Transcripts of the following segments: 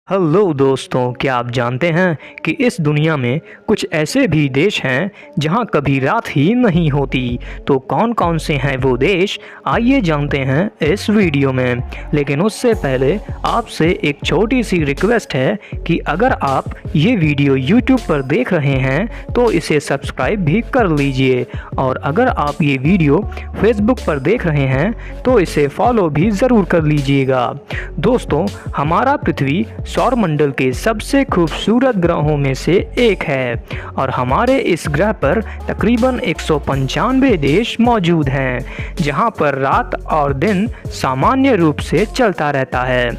Hello दोस्तों, क्या आप जानते हैं कि इस दुनिया में कुछ ऐसे भी देश हैं जहां कभी रात ही नहीं होती। तो कौन कौन से हैं वो देश, आइए जानते हैं इस वीडियो में। लेकिन उससे पहले आपसे एक छोटी सी रिक्वेस्ट है कि अगर आप ये वीडियो YouTube पर देख रहे हैं तो इसे सब्सक्राइब भी कर लीजिए, और अगर आप ये वीडियो Facebook पर देख रहे हैं तो इसे फॉलो भी ज़रूर कर लीजिएगा। दोस्तों, हमारा पृथ्वी सौरमंडल के सबसे खूबसूरत ग्रहों में से एक है और हमारे इस ग्रह पर तकरीबन 195 देश मौजूद हैं जहां पर रात और दिन सामान्य रूप से चलता रहता है।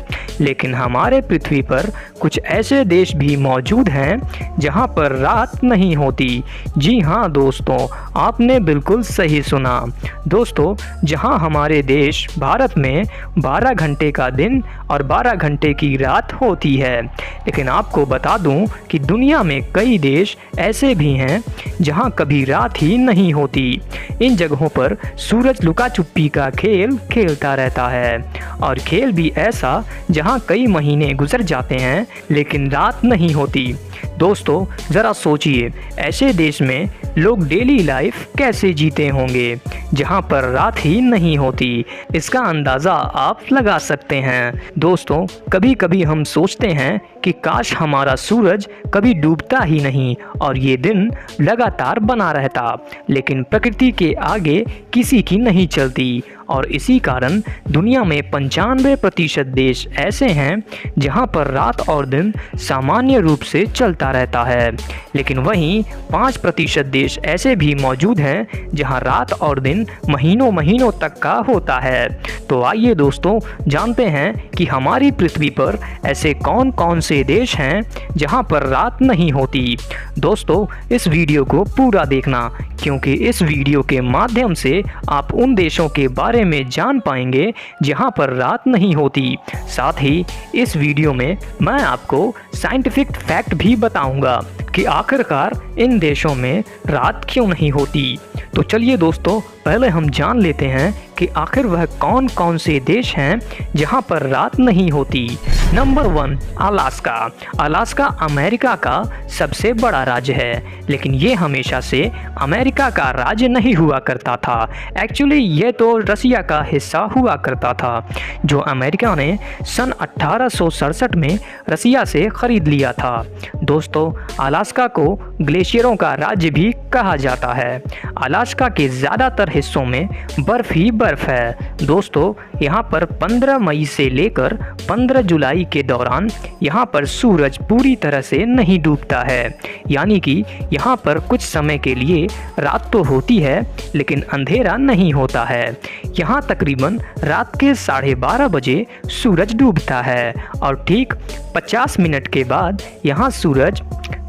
लेकिन हमारे पृथ्वी पर कुछ ऐसे देश भी मौजूद हैं जहां पर रात नहीं होती। जी हाँ दोस्तों, आपने बिल्कुल सही सुना। दोस्तों, जहां हमारे देश भारत में 12 घंटे का दिन और 12 घंटे की रात होती है, लेकिन आपको बता दूं कि दुनिया में कई देश ऐसे भी हैं जहां कभी रात ही नहीं होती। इन जगहों पर सूरज लुका छुपी का खेल खेलता रहता है, और खेल भी ऐसा जहां कई महीने गुजर जाते हैं लेकिन रात नहीं होती। दोस्तों, ज़रा सोचिए, ऐसे देश में लोग डेली लाइफ कैसे जीते होंगे जहां पर रात ही नहीं होती। इसका अंदाज़ा आप लगा सकते हैं। दोस्तों, कभी कभी हम सोचते हैं कि काश हमारा सूरज कभी डूबता ही नहीं और ये दिन लगातार बना रहता, लेकिन प्रकृति के आगे किसी की नहीं चलती, और इसी कारण दुनिया में 95% देश ऐसे हैं जहां पर रात और दिन सामान्य रूप से चलता रहता है। लेकिन वहीं 5% देश ऐसे भी मौजूद हैं जहां रात और दिन महीनों महीनों तक का होता है। तो आइए दोस्तों, जानते हैं कि हमारी पृथ्वी पर ऐसे कौन कौन से देश हैं जहां पर रात नहीं होती। दोस्तों, इस वीडियो को पूरा देखना, क्योंकि इस वीडियो के माध्यम से आप उन देशों के बारे में जान पाएंगे जहां पर रात नहीं होती। साथ ही इस वीडियो में मैं आपको साइंटिफिक फैक्ट भी बताऊंगा कि आखिरकार इन देशों में रात क्यों नहीं होती। तो चलिए दोस्तों, पहले हम जान लेते हैं कि आखिर वह कौन कौन से देश हैं जहां पर रात नहीं होती। Number 1, Alaska. अलास्का अमेरिका का सबसे बड़ा राज्य है, लेकिन ये हमेशा से अमेरिका का राज्य नहीं हुआ करता था। एक्चुअली ये तो रसिया का हिस्सा हुआ करता था, जो अमेरिका ने सन 1867 में रसिया से खरीद लिया था। दोस्तों, अलास्का को ग्लेशियरों का राज्य भी कहा जाता है। अलास्का के ज़्यादातर हिस्सों में बर्फ़ ही बर्फ़ है। दोस्तों, यहाँ पर 15 मई से लेकर 15 जुलाई के दौरान यहाँ पर सूरज पूरी तरह से नहीं डूबता है, यानी कि यहाँ पर कुछ समय के लिए रात तो होती है लेकिन अंधेरा नहीं होता है। यहाँ तकरीबन रात के 12:30 बजे सूरज डूबता है और ठीक 50 मिनट के बाद यहाँ सूरज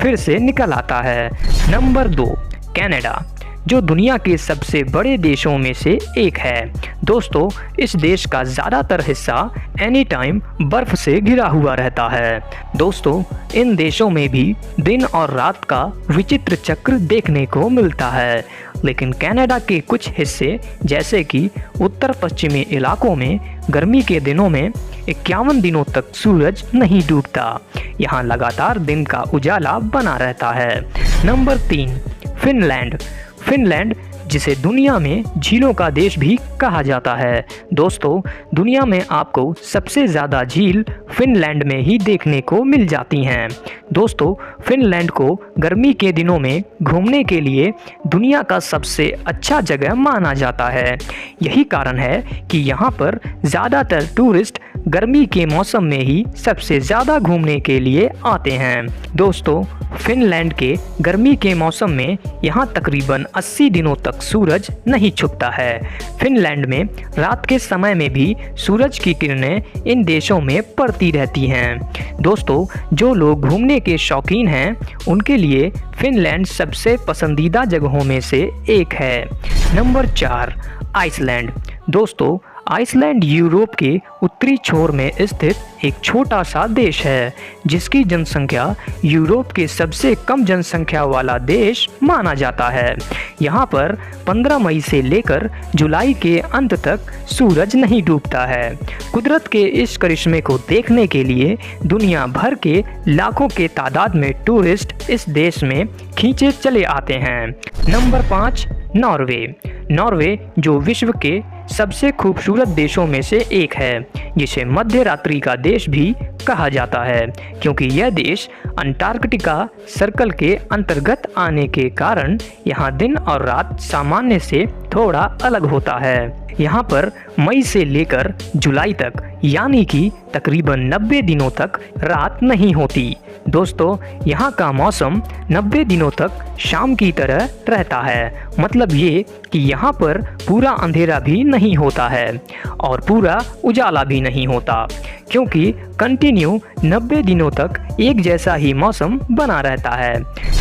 फिर से निकल आता है। नंबर 2, कनाडा, जो दुनिया के सबसे बड़े देशों में से एक है। दोस्तों, इस देश का ज़्यादातर हिस्सा एनी टाइम बर्फ़ से घिरा हुआ रहता है। दोस्तों, इन देशों में भी दिन और रात का विचित्र चक्र देखने को मिलता है, लेकिन कनाडा के कुछ हिस्से जैसे कि उत्तर पश्चिमी इलाकों में गर्मी के दिनों में 51 दिनों तक सूरज नहीं डूबता। यहाँ लगातार दिन का उजाला बना रहता है। Number 3, Finland. फिनलैंड, जिसे दुनिया में झीलों का देश भी कहा जाता है। दोस्तों, दुनिया में आपको सबसे ज़्यादा झील फिनलैंड में ही देखने को मिल जाती हैं। दोस्तों, फिनलैंड को गर्मी के दिनों में घूमने के लिए दुनिया का सबसे अच्छा जगह माना जाता है। यही कारण है कि यहाँ पर ज़्यादातर टूरिस्ट गर्मी के मौसम में ही सबसे ज़्यादा घूमने के लिए आते हैं। दोस्तों, फिनलैंड के गर्मी के मौसम में यहाँ तकरीबन 80 दिनों तक सूरज नहीं छुपता है। फिनलैंड में रात के समय में भी सूरज की किरणें इन देशों में पड़ती रहती हैं। दोस्तों, जो लोग घूमने के शौकीन हैं उनके लिए फिनलैंड सबसे पसंदीदा जगहों में से एक है। Number 4, Iceland. दोस्तों, आइसलैंड यूरोप के उत्तरी छोर में स्थित एक छोटा सा देश है जिसकी जनसंख्या यूरोप के सबसे कम जनसंख्या वाला देश माना जाता है। यहाँ पर 15 मई से लेकर जुलाई के अंत तक सूरज नहीं डूबता है। कुदरत के इस करिश्मे को देखने के लिए दुनिया भर के लाखों के तादाद में टूरिस्ट इस देश में खींचे चले आते हैं। Number 5, Norway. नॉर्वे जो विश्व के सबसे खूबसूरत देशों में से एक है, जिसे मध्य रात्रि का देश भी कहा जाता है, क्योंकि यह देश अंटार्कटिका सर्कल के अंतर्गत आने के कारण यहाँ दिन और रात सामान्य से थोड़ा अलग होता है। यहाँ पर मई से लेकर जुलाई तक यानी कि तकरीबन 90 दिनों तक रात नहीं होती। दोस्तों, यहाँ का मौसम 90 दिनों तक शाम की तरह रहता है। मतलब ये कि यहाँ पर पूरा अंधेरा भी नहीं होता है और पूरा उजाला भी नहीं होता, क्योंकि कंटिन्यू 90 दिनों तक एक जैसा ही मौसम बना रहता है।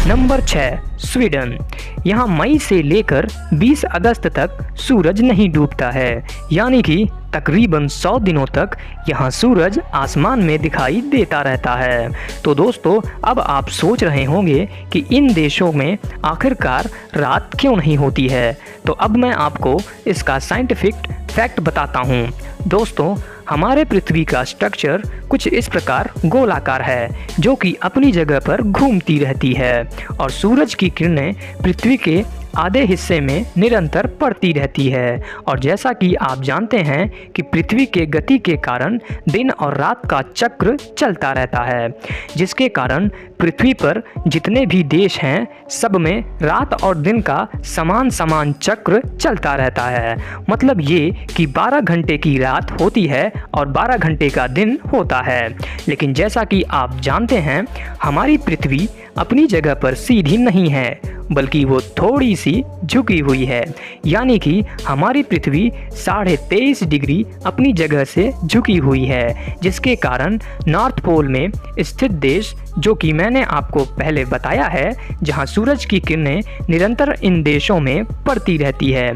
Number 6, Sweden. यहाँ मई से लेकर 20 अगस्त तक सूरज नहीं डूबता है, यानी कि तकरीबन 100 दिनों तक यहाँ सूरज आसमान में दिखाई देता रहता है। तो दोस्तों, अब आप सोच रहे होंगे कि इन देशों में आखिरकार रात क्यों नहीं होती है। तो अब मैं आपको इसका साइंटिफिक फैक्ट बताता हूँ। दोस्तों, हमारे पृथ्वी का स्ट्रक्चर कुछ इस प्रकार गोलाकार है, जो कि अपनी जगह पर घूमती रहती है और सूरज की किरणें पृथ्वी के आधे हिस्से में निरंतर पड़ती रहती है। और जैसा कि आप जानते हैं कि पृथ्वी के गति के कारण दिन और रात का चक्र चलता रहता है, जिसके कारण पृथ्वी पर जितने भी देश हैं सब में रात और दिन का समान समान चक्र चलता रहता है। मतलब ये कि 12 घंटे की रात होती है और 12 घंटे का दिन होता है। लेकिन जैसा कि आप जानते हैं, हमारी पृथ्वी अपनी जगह पर सीधी नहीं है, बल्कि वो थोड़ी सी झुकी हुई है, यानी कि हमारी पृथ्वी 23.5 डिग्री अपनी जगह से झुकी हुई है, जिसके कारण नॉर्थ पोल में स्थित देश, जो कि मैंने आपको पहले बताया है, जहां सूरज की किरणें निरंतर इन देशों में पड़ती रहती है,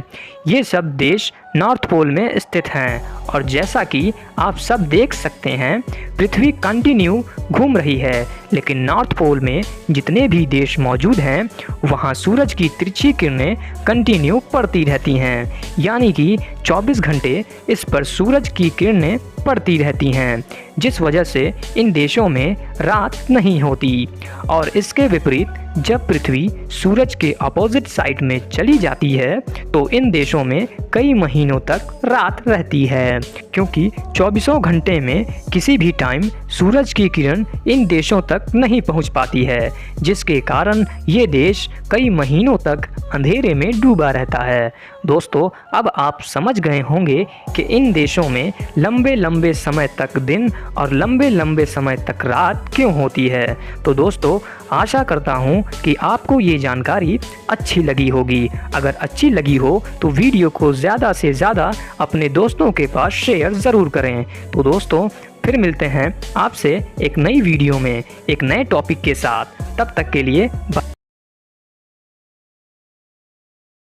ये सब देश नॉर्थ पोल में स्थित हैं। और जैसा कि आप सब देख सकते हैं, पृथ्वी कंटिन्यू घूम रही है, लेकिन नॉर्थ पोल में जितने भी देश मौजूद हैं वहाँ सूरज की तिरछी किरणें कंटिन्यू पड़ती रहती हैं, यानी कि 24 घंटे इस पर सूरज की किरणें पड़ती रहती हैं, जिस वजह से इन देशों में रात नहीं होती। और इसके विपरीत जब पृथ्वी सूरज के अपोजिट साइड में चली जाती है तो इन देशों में कई महीनों तक रात रहती है, क्योंकि 24 घंटे में किसी भी टाइम सूरज की किरण इन देशों तक नहीं पहुंच पाती है, जिसके कारण ये देश कई महीनों तक अंधेरे में डूबा रहता है। दोस्तों, अब आप समझ गए होंगे कि इन देशों में लंबे लंबे समय तक दिन और लंबे लंबे समय तक रात क्यों होती है। तो दोस्तों, आशा करता हूँ कि आपको ये जानकारी अच्छी लगी होगी। अगर अच्छी लगी हो तो वीडियो को ज़्यादा से ज़्यादा अपने दोस्तों के पास शेयर ज़रूर करें। तो दोस्तों, फिर मिलते हैं आपसे एक नई वीडियो में एक नए टॉपिक के साथ। तब तक के लिए